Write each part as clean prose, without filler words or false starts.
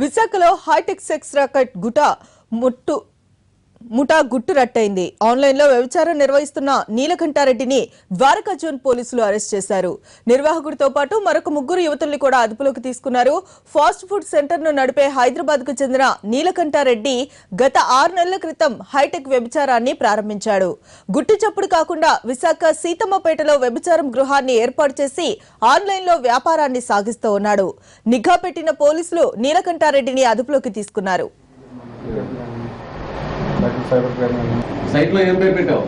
విశాఖలో hitech sex racket ముఠా గుట్టురట్టయింది. ఆన్లైన్లో వ్యభిచారం నిర్వహిస్తున్న నీలకంఠారెడ్డిని ద్వారకా జోన్ పోలీసులు అరెస్ట్ చేశారు. నిర్వాహకుడితో పాటు మరొక 3 యువతుల్ని కూడా అదుపులోకి తీసుకున్నారు. ఫాస్ట్ ఫుడ్ సెంటర్ ను నడిపే హైదరాబాద్ కు చెందిన నీలకంఠారెడ్డి గత 6 నెలల క్రితం హైటెక్ వ్యభిచారాన్ని ప్రారంభించాడు. గుట్టి చప్పుడు కాకుండా విశాఖ సీతమ్మపేటలో వ్యభిచారం గృహాన్ని ఏర్పాటు చేసి ఆన్లైన్లో వ్యాపారాన్ని సాగిస్తూ ఉన్నాడు. నిఘా పెట్టిన పోలీసులు నీలకంఠారెడ్డిని అదుపులోకి తీసుకున్నారు. సైట్లో ఏం పేరు పెట్టావు?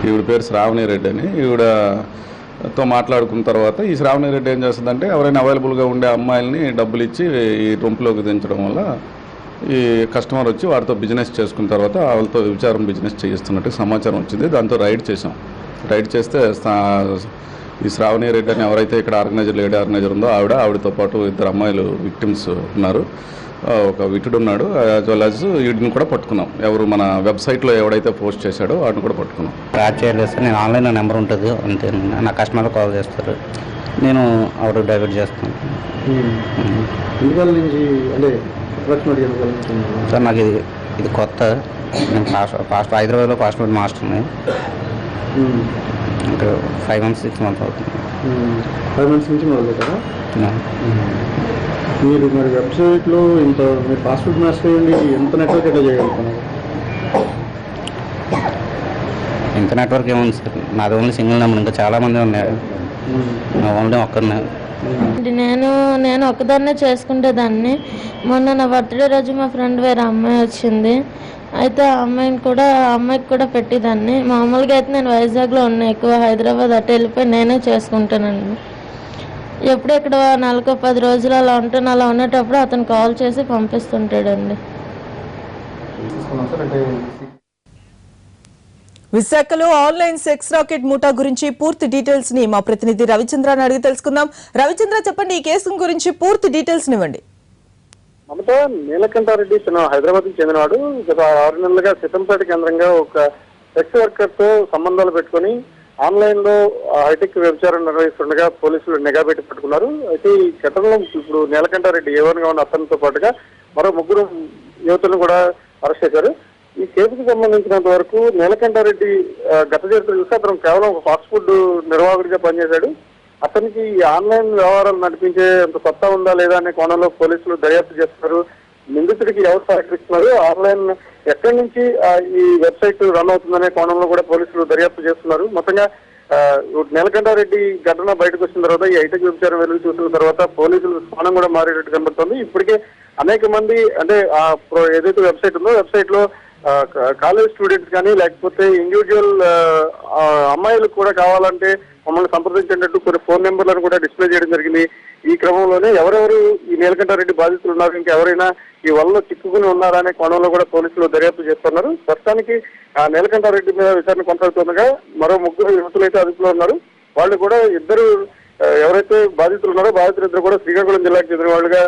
ఈవిడ పేరు శ్రావణి రెడ్డి అని. ఈవిడతో మాట్లాడుకున్న తర్వాత ఈ శ్రావణి రెడ్డి ఏం చేస్తుందంటే ఎవరైనా అవైలబుల్గా ఉండే అమ్మాయిల్ని డబ్బులు ఇచ్చి ఈ రూంలోకి దించడం వల్ల ఈ కస్టమర్ వచ్చి వాడితో బిజినెస్ చేసుకున్న తర్వాత వాళ్ళతో విచారం బిజినెస్ చేయిస్తున్నట్టు సమాచారం వచ్చింది. దాంతో రైడ్ చేసాం. రైడ్ చేస్తే ఈ శ్రావణి రెడ్డి అని ఎవరైతే ఇక్కడ లేడీ ఆర్గనైజర్ ఉందో ఆవిడతో పాటు 2 అమ్మాయిలు విక్టిమ్స్ ఉన్నారు. ఒక విటుడు ఉన్నాడు. యాజ్ వెల్ యాజ్ వీటిని కూడా పట్టుకున్నాం. ఎవరు మన వెబ్సైట్లో ఎవడైతే పోస్ట్ చేశాడో వాటిని కూడా పట్టుకున్నాం. ట్రాక్ చేయలేదు సార్. నేను ఆన్లైన్లో నెంబర్ ఉంటుంది అంతే. నా కస్టమర్లు కాల్ చేస్తారు, నేను ఆర్డర్ డైవర్ట్ చేస్తాను. సార్ నాకు ఇది కొత్త. నేను హైదరాబాద్లో ఫాస్ట్ ఫుడ్ మాస్టర్ని. ఇంకా 5 months 6 months అవుతుంది. 5 months నుంచి మొదలు పెట్టారా? మీరు మరి వెబ్సైట్లో మీరు ఫాస్ట్ ఫుడ్ మాస్టర్ అయ్యండి, ఎంత నెట్వర్క్ ఎట్లా చేయగలుగుతున్నారు? ఎంత నెట్వర్క్ ఏముంది సార్, నాది ఓన్లీ సింగిల్ నెంబర్. ఇంకా చాలామంది ఉన్నారు, నా ఓన్లీ ఒక్కరినే. నేను ఒక్కదాన్నే చేసుకుంటేదాన్ని. మొన్న నా బర్త్డే రోజు మా ఫ్రెండ్ వేరే అమ్మాయి వచ్చింది. అయితే ఆ అమ్మాయికి కూడా పెట్టేదాన్ని. మామూలుగా అయితే నేను వైజాగ్లో ఉన్నా, ఎక్కువ హైదరాబాద్ అటు వెళ్ళిపోయి నేనే చేసుకుంటానండి. ఎప్పుడు ఇక్కడ నెలకు 10 రోజులు అలా ఉంటాను. అలా ఉండేటప్పుడు అతను కాల్ చేసి పంపిస్తుంటాడండి. విశాఖలో ఆన్లైన్ సెక్స్ రాకెట్ ముఠా గురించి పూర్తి డీటెయిల్స్ ని మా ప్రతినిధి రవిచంద్రని అడిగి తెలుసుకుందాం. రవిచంద్ర, చెప్పండి, ఈ కేసు గురించి పూర్తి డీటెయిల్స్ ఇవ్వండి. మమత, నీలకంఠారెడ్డి హైదరాబాద్ కి చెందినవాడు. గత 6 నెలలుగా సీతంపేట కేంద్రంగా ఒక సెక్స్ వర్కర్ తో సంబంధాలు పెట్టుకుని ఆన్లైన్ లో హైటెక్ వ్యభిచారం నిర్వహిస్తుండగా పోలీసులు నిఘా పెట్టి పట్టుకున్నారు. అయితే ఈ ఘటనలో ఇప్పుడు నీలకంఠారెడ్డి ఏవన్గా ఉన్న అతనితో పాటుగా మరో 3 యువతులను కూడా అరెస్ట్ చేశారు. ఈ కేసుకు సంబంధించినంత వరకు నీలకంఠారెడ్డి గత చరిత్ర చూస్తే అతను కేవలం ఒక ఫాస్ట్ ఫుడ్ నిర్వాహకుడిగా పనిచేశాడు. అతనికి ఈ ఆన్లైన్ వ్యవహారాలు నడిపించే అంత సత్తా ఉందా లేదా అనే కోణంలో పోలీసులు దర్యాప్తు చేస్తున్నారు. నిందితుడికి ఎవరు సహకరిస్తున్నారు, ఆన్లైన్ ఎక్కడి నుంచి ఈ వెబ్సైట్ రన్ అవుతుందనే కోణంలో కూడా పోలీసులు దర్యాప్తు చేస్తున్నారు. మొత్తంగా నీలకంఠారెడ్డి ఘటన బయటకు వచ్చిన తర్వాత ఈ హైటెక్ వ్యభిచారం వెలుగు చూసిన తర్వాత పోలీసులు స్పందన కూడా మారేటట్టు కనబడుతుంది. ఇప్పటికే అనేక మంది అంటే ఏదైతే వెబ్సైట్ ఉందో వెబ్సైట్ లో కాలేజ్ స్టూడెంట్స్ కానీ లేకపోతే ఇండివిజువల్ అమ్మాయిలకు కూడా కావాలంటే మమ్మల్ని సంప్రదించేటట్టు కొన్ని ఫోన్ నెంబర్లను కూడా డిస్ప్లే చేయడం జరిగింది. ఈ క్రమంలోనే ఎవరెవరు ఈ నీలకంఠారెడ్డి బాధితులు ఉన్నారు, ఇంకెవరైనా ఈ వలలో చిక్కుకుని ఉన్నారా అనే కోణంలో కూడా పోలీసులు దర్యాప్తు చేస్తున్నారు. ప్రస్తుతానికి నీలకంఠారెడ్డి మీద విచారణ కొనసాగుతుండగా మరో 3 యువతులు అయితే అదుపులో ఉన్నారు. వాళ్ళు కూడా ఎవరైతే బాధితులు ఉన్నారో బాధితులిద్దరు కూడా శ్రీకాకుళం జిల్లాకు చెందిన వాళ్ళుగా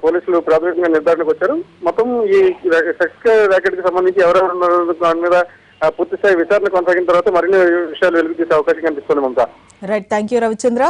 పోలీసులు ప్రాథమికంగా నిర్ధారణకు వచ్చారు. మొత్తం ఈ సెక్స్ ర్యాకెట్ కి సంబంధించి ఎవరెవరు ఉన్నారో దాని మీద పూర్తి స్థాయి విచారణ కొనసాగిన తర్వాత మరిన్ని విషయాలు వెలుగు తీసే అవకాశం కనిపిస్తుంది. Mamata, right, thank you Ravichandra.